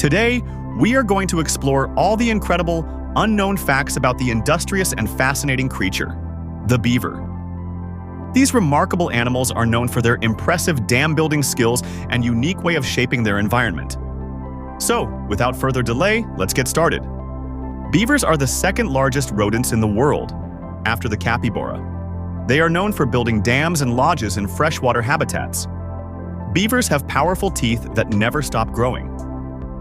Today, we are going to explore all the incredible, unknown facts about the industrious and fascinating creature, the beaver. These remarkable animals are known for their impressive dam-building skills and unique way of shaping their environment. So, without further delay, let's get started. Beavers are the second largest rodents in the world, after the capybara. They are known for building dams and lodges in freshwater habitats. Beavers have powerful teeth that never stop growing.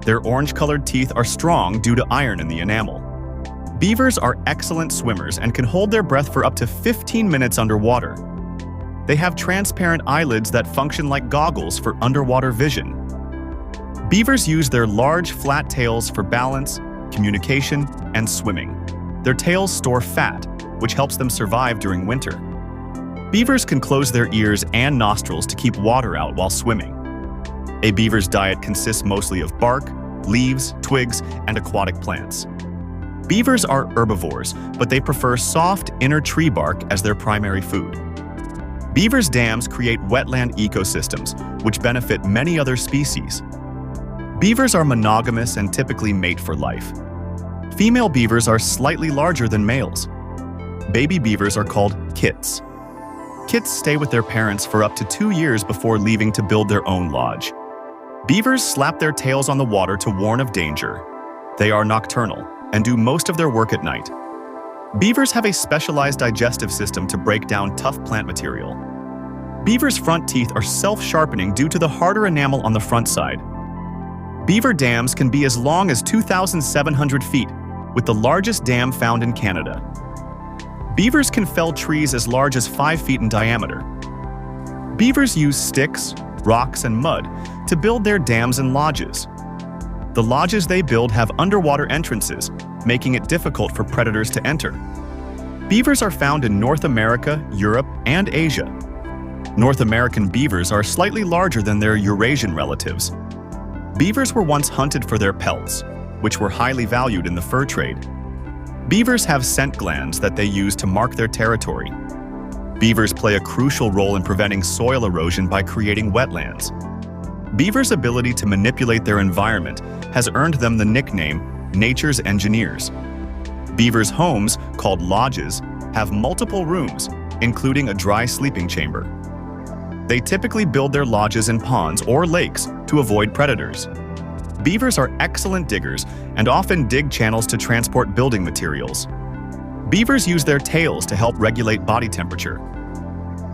Their orange-colored teeth are strong due to iron in the enamel. Beavers are excellent swimmers and can hold their breath for up to 15 minutes underwater. They have transparent eyelids that function like goggles for underwater vision. Beavers use their large, flat tails for balance, communication, and swimming. Their tails store fat, which helps them survive during winter. Beavers can close their ears and nostrils to keep water out while swimming. A beaver's diet consists mostly of bark, leaves, twigs, and aquatic plants. Beavers are herbivores, but they prefer soft, inner tree bark as their primary food. Beavers' dams create wetland ecosystems, which benefit many other species. Beavers are monogamous and typically mate for life. Female beavers are slightly larger than males. Baby beavers are called kits. Kits stay with their parents for up to 2 years before leaving to build their own lodge. Beavers slap their tails on the water to warn of danger. They are nocturnal and do most of their work at night. Beavers have a specialized digestive system to break down tough plant material. Beavers' front teeth are self-sharpening due to the harder enamel on the front side. Beaver dams can be as long as 2,700 feet, with the largest dam found in Canada. Beavers can fell trees as large as 5 feet in diameter. Beavers use sticks, rocks, and mud to build their dams and lodges. The lodges they build have underwater entrances, making it difficult for predators to enter. Beavers are found in North America, Europe, and Asia. North American beavers are slightly larger than their Eurasian relatives. Beavers were once hunted for their pelts, which were highly valued in the fur trade. Beavers have scent glands that they use to mark their territory. Beavers play a crucial role in preventing soil erosion by creating wetlands. Beavers' ability to manipulate their environment has earned them the nickname nature's engineers. Beavers' homes, called lodges, have multiple rooms, including a dry sleeping chamber. They typically build their lodges in ponds or lakes to avoid predators. Beavers are excellent diggers and often dig channels to transport building materials. Beavers use their tails to help regulate body temperature.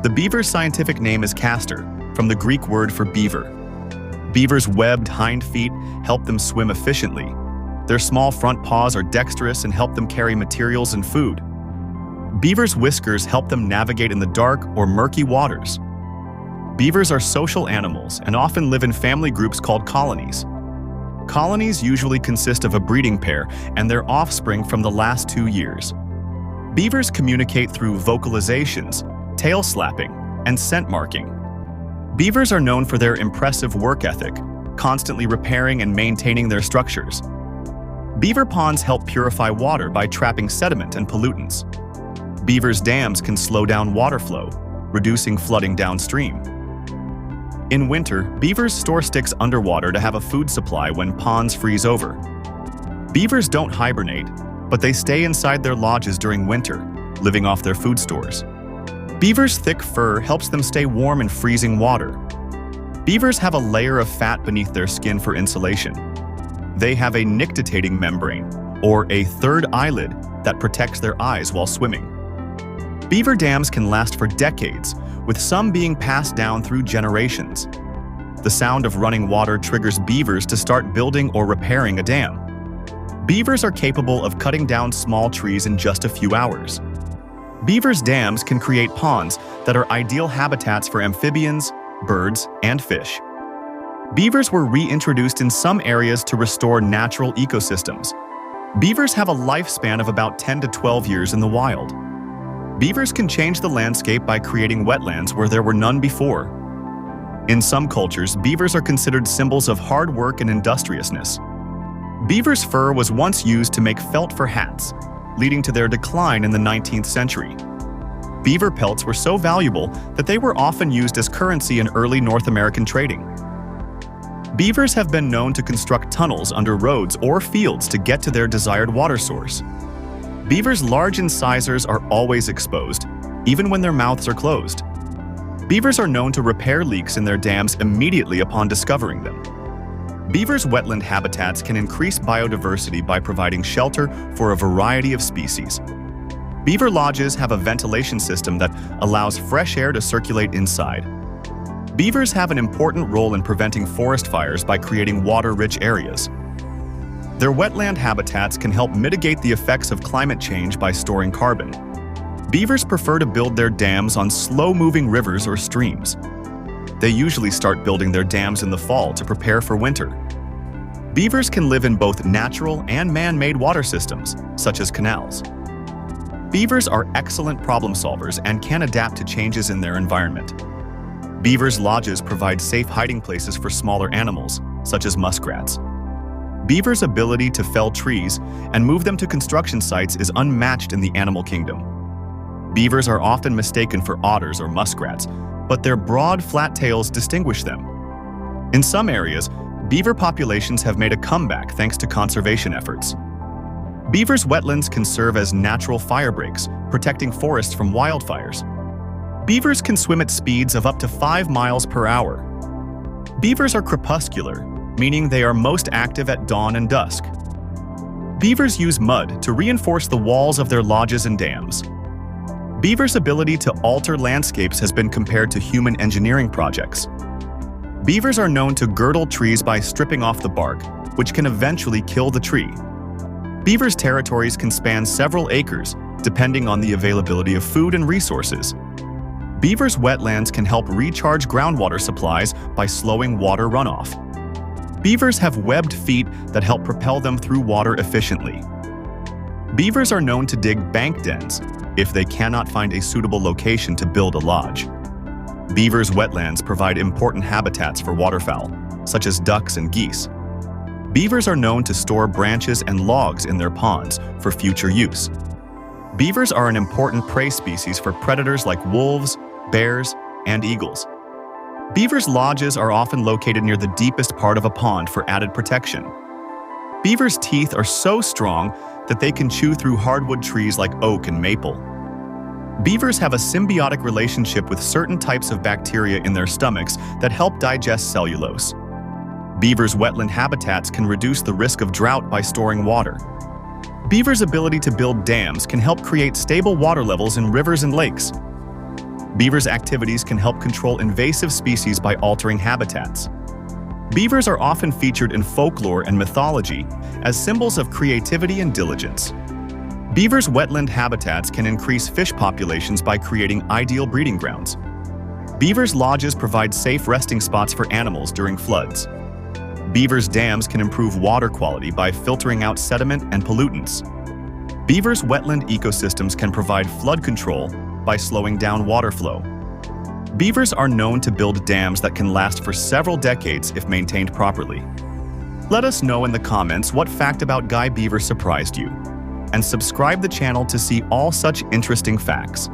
The beaver's scientific name is castor, from the Greek word for beaver. Beavers' webbed hind feet help them swim efficiently. Their small front paws are dexterous and help them carry materials and food. Beavers' whiskers help them navigate in the dark or murky waters. Beavers are social animals and often live in family groups called colonies. Colonies usually consist of a breeding pair and their offspring from the last 2 years. Beavers communicate through vocalizations, tail slapping, and scent marking. Beavers are known for their impressive work ethic, constantly repairing and maintaining their structures. Beaver ponds help purify water by trapping sediment and pollutants. Beavers' dams can slow down water flow, reducing flooding downstream. In winter, beavers store sticks underwater to have a food supply when ponds freeze over. Beavers don't hibernate, but they stay inside their lodges during winter, living off their food stores. Beavers' thick fur helps them stay warm in freezing water. Beavers have a layer of fat beneath their skin for insulation. They have a nictitating membrane, or a third eyelid, that protects their eyes while swimming. Beaver dams can last for decades, with some being passed down through generations. The sound of running water triggers beavers to start building or repairing a dam. Beavers are capable of cutting down small trees in just a few hours. Beavers' dams can create ponds that are ideal habitats for amphibians, birds, and fish. Beavers were reintroduced in some areas to restore natural ecosystems. Beavers have a lifespan of about 10 to 12 years in the wild. Beavers can change the landscape by creating wetlands where there were none before. In some cultures, beavers are considered symbols of hard work and industriousness. Beavers' fur was once used to make felt for hats, leading to their decline in the 19th century. Beaver pelts were so valuable that they were often used as currency in early North American trading. Beavers have been known to construct tunnels under roads or fields to get to their desired water source. Beavers' large incisors are always exposed, even when their mouths are closed. Beavers are known to repair leaks in their dams immediately upon discovering them. Beavers' wetland habitats can increase biodiversity by providing shelter for a variety of species. Beaver lodges have a ventilation system that allows fresh air to circulate inside. Beavers have an important role in preventing forest fires by creating water-rich areas. Their wetland habitats can help mitigate the effects of climate change by storing carbon. Beavers prefer to build their dams on slow-moving rivers or streams. They usually start building their dams in the fall to prepare for winter. Beavers can live in both natural and man-made water systems, such as canals. Beavers are excellent problem solvers and can adapt to changes in their environment. Beavers' lodges provide safe hiding places for smaller animals, such as muskrats. Beavers' ability to fell trees and move them to construction sites is unmatched in the animal kingdom. Beavers are often mistaken for otters or muskrats, but their broad, flat tails distinguish them. In some areas, beaver populations have made a comeback thanks to conservation efforts. Beavers' wetlands can serve as natural fire breaks, protecting forests from wildfires. Beavers can swim at speeds of up to 5 miles per hour. Beavers are crepuscular, meaning they are most active at dawn and dusk. Beavers use mud to reinforce the walls of their lodges and dams. Beavers' ability to alter landscapes has been compared to human engineering projects. Beavers are known to girdle trees by stripping off the bark, which can eventually kill the tree. Beavers' territories can span several acres, depending on the availability of food and resources. Beavers' wetlands can help recharge groundwater supplies by slowing water runoff. Beavers have webbed feet that help propel them through water efficiently. Beavers are known to dig bank dens if they cannot find a suitable location to build a lodge. Beavers' wetlands provide important habitats for waterfowl, such as ducks and geese. Beavers are known to store branches and logs in their ponds for future use. Beavers are an important prey species for predators like wolves, bears, and eagles. Beavers' lodges are often located near the deepest part of a pond for added protection. Beavers' teeth are so strong that they can chew through hardwood trees like oak and maple. Beavers have a symbiotic relationship with certain types of bacteria in their stomachs that help digest cellulose. Beavers' wetland habitats can reduce the risk of drought by storing water. Beavers' ability to build dams can help create stable water levels in rivers and lakes. Beavers' activities can help control invasive species by altering habitats. Beavers are often featured in folklore and mythology as symbols of creativity and diligence. Beavers' wetland habitats can increase fish populations by creating ideal breeding grounds. Beavers' lodges provide safe resting spots for animals during floods. Beavers' dams can improve water quality by filtering out sediment and pollutants. Beavers' wetland ecosystems can provide flood control by slowing down water flow. Beavers are known to build dams that can last for several decades if maintained properly. Let us know in the comments what fact about Guy Beaver surprised you, and subscribe the channel to see all such interesting facts.